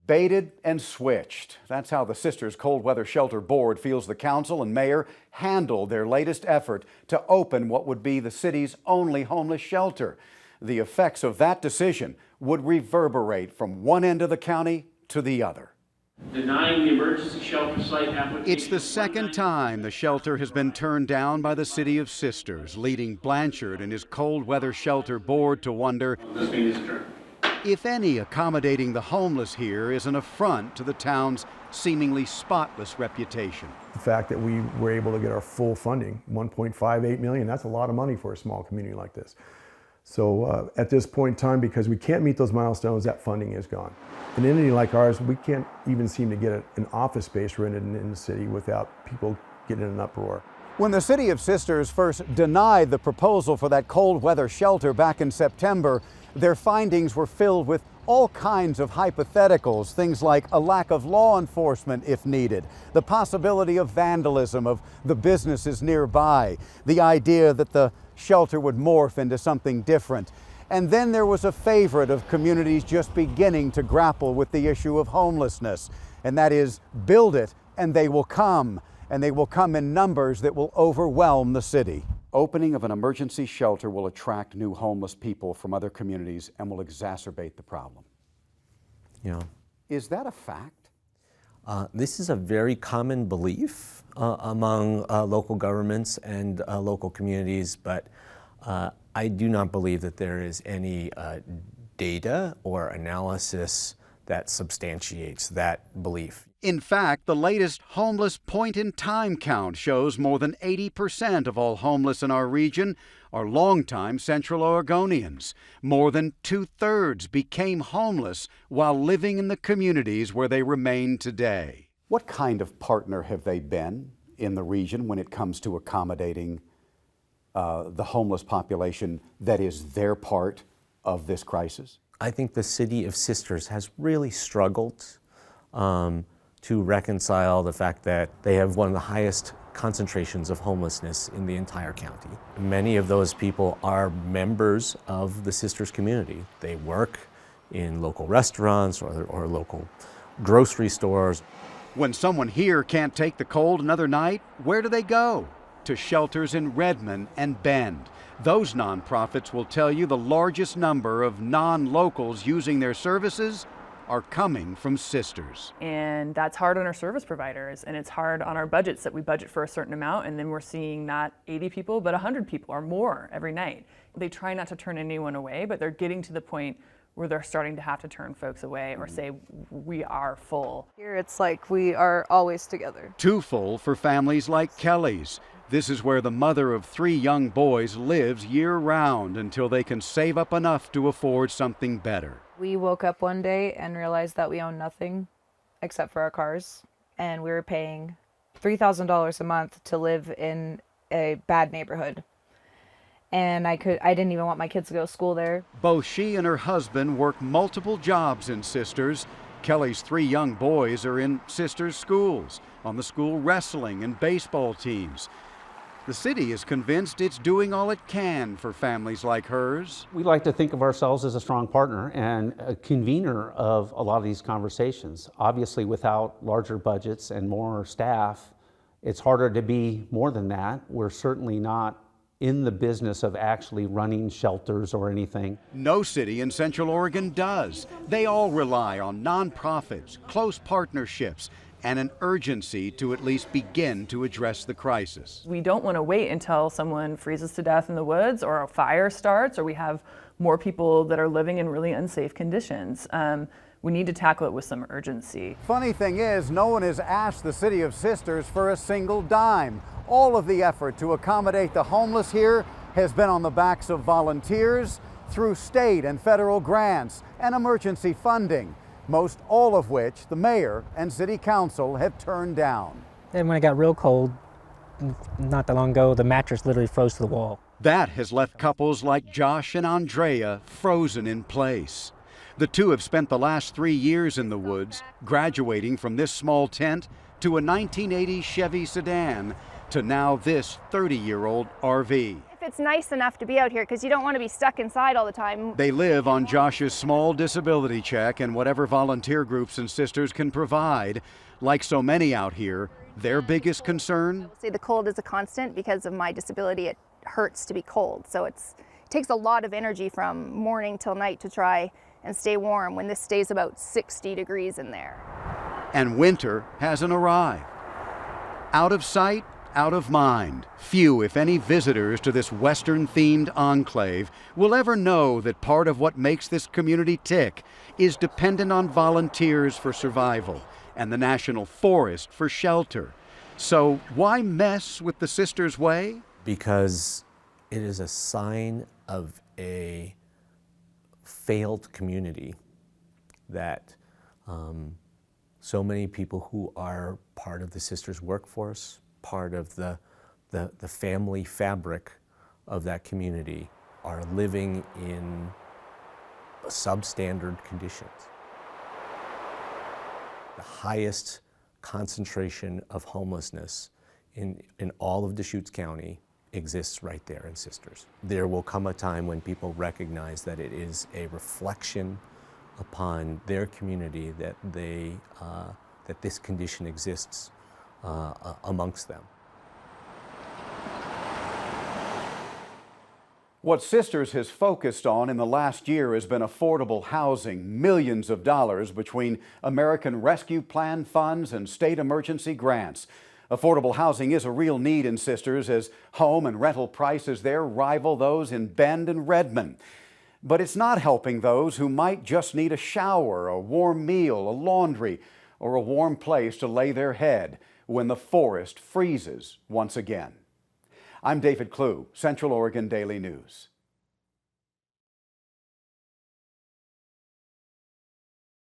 Baited and switched. That's how the Sisters Cold Weather Shelter Board feels the council and mayor handled their latest effort to open what would be the city's only homeless shelter. The effects of that decision would reverberate from one end of the county to the other. Denying the emergency shelter site application. It's the second time the shelter has been turned down by the City of Sisters, leading Blanchard and his Cold Weather Shelter Board to wonder This meeting is adjourned. if any accommodating the homeless here is an affront to the town's seemingly spotless reputation. The fact that we were able to get our full funding, $1.58 million, that's a lot of money for a small community like this. So at this point in time, because we can't meet those milestones, that funding is gone. In an entity like ours, we can't even seem to get an office space rented in the city without people getting in an uproar. When the City of Sisters first denied the proposal for that cold weather shelter back in September, their findings were filled with all kinds of hypotheticals, things like a lack of law enforcement if needed, the possibility of vandalism of the businesses nearby, the idea that the shelter would morph into something different. And then there was a favorite of communities just beginning to grapple with the issue of homelessness, and that is build it and they will come, and they will come in numbers that will overwhelm the city. Opening of an emergency shelter will attract new homeless people from other communities and will exacerbate the problem. Yeah. Is that a fact? This is a very common belief among local governments and local communities, but I do not believe that there is any data or analysis that substantiates that belief. In fact, the latest homeless point-in-time count shows more than 80% of all homeless in our region are longtime Central Oregonians. More than 2/3 became homeless while living in the communities where they remain today. What kind of partner have they been in the region when it comes to accommodating the homeless population that is their part of this crisis? I think the City of Sisters has really struggled to reconcile the fact that they have one of the highest concentrations of homelessness in the entire county. Many of those people are members of the Sisters community. They work in local restaurants or local grocery stores. When someone here can't take the cold another night, where do they go? To shelters in Redmond and Bend. Those nonprofits will tell you the largest number of non-locals using their services are coming from Sisters. And that's hard on our service providers, and it's hard on our budgets that we budget for a certain amount, and then we're seeing not 80 people, but 100 people or more every night. They try not to turn anyone away, but they're getting to the point where they're starting to have to turn folks away or say, we are full. Here it's like we are always together. Too full for families like Kelly's. This is where the mother of 3 young boys lives year-round until they can save up enough to afford something better. We woke up one day and realized that we own nothing except for our cars, and we were paying $3,000 a month to live in a bad neighborhood. And I didn't even want my kids to go to school there. Both she and her husband work multiple jobs in Sisters. Kelly's 3 young boys are in Sisters schools, on the school wrestling and baseball teams. The city is convinced it's doing all it can for families like hers. We like to think of ourselves as a strong partner and a convener of a lot of these conversations. Obviously, without larger budgets and more staff, it's harder to be more than that. We're certainly not in the business of actually running shelters or anything. No city in Central Oregon does. They all rely on nonprofits, close partnerships, and an urgency to at least begin to address the crisis. We don't want to wait until someone freezes to death in the woods or a fire starts or we have more people that are living in really unsafe conditions. We need to tackle it with some urgency. Funny thing is, no one has asked the City of Sisters for a single dime. All of the effort to accommodate the homeless here has been on the backs of volunteers through state and federal grants and emergency funding, most all of which the mayor and city council have turned down. And when it got real cold, not that long ago, the mattress literally froze to the wall. That has left couples like Josh and Andrea frozen in place. The two have spent the last 3 years in the woods, graduating from this small tent to a 1980 Chevy sedan to now this 30-year-old RV. If it's nice enough to be out here because you don't want to be stuck inside all the time. They live on Josh's small disability check and whatever volunteer groups and sisters can provide. Like so many out here, their biggest concern? I will say the cold is a constant. Because of my disability, it hurts to be cold. So it takes a lot of energy from morning till night to try and stay warm when this stays about 60 degrees in there. And winter hasn't arrived. Out of sight, out of mind. Few, if any, visitors to this Western-themed enclave will ever know that part of what makes this community tick is dependent on volunteers for survival and the National Forest for shelter. So why mess with the Sisters' Way? Because it is a sign of a failed community that so many people who are part of the Sisters' workforce, part of the family fabric of that community, are living in substandard conditions. The highest concentration of homelessness in all of Deschutes County exists right there in Sisters. There will come a time when people recognize that it is a reflection upon their community that that this condition exists amongst them. What Sisters has focused on in the last year has been affordable housing, millions of dollars between American Rescue Plan funds and state emergency grants. Affordable housing is a real need in Sisters as home and rental prices there rival those in Bend and Redmond. But it's not helping those who might just need a shower, a warm meal, a laundry, or a warm place to lay their head when the forest freezes once again. I'm David Clue, Central Oregon Daily News.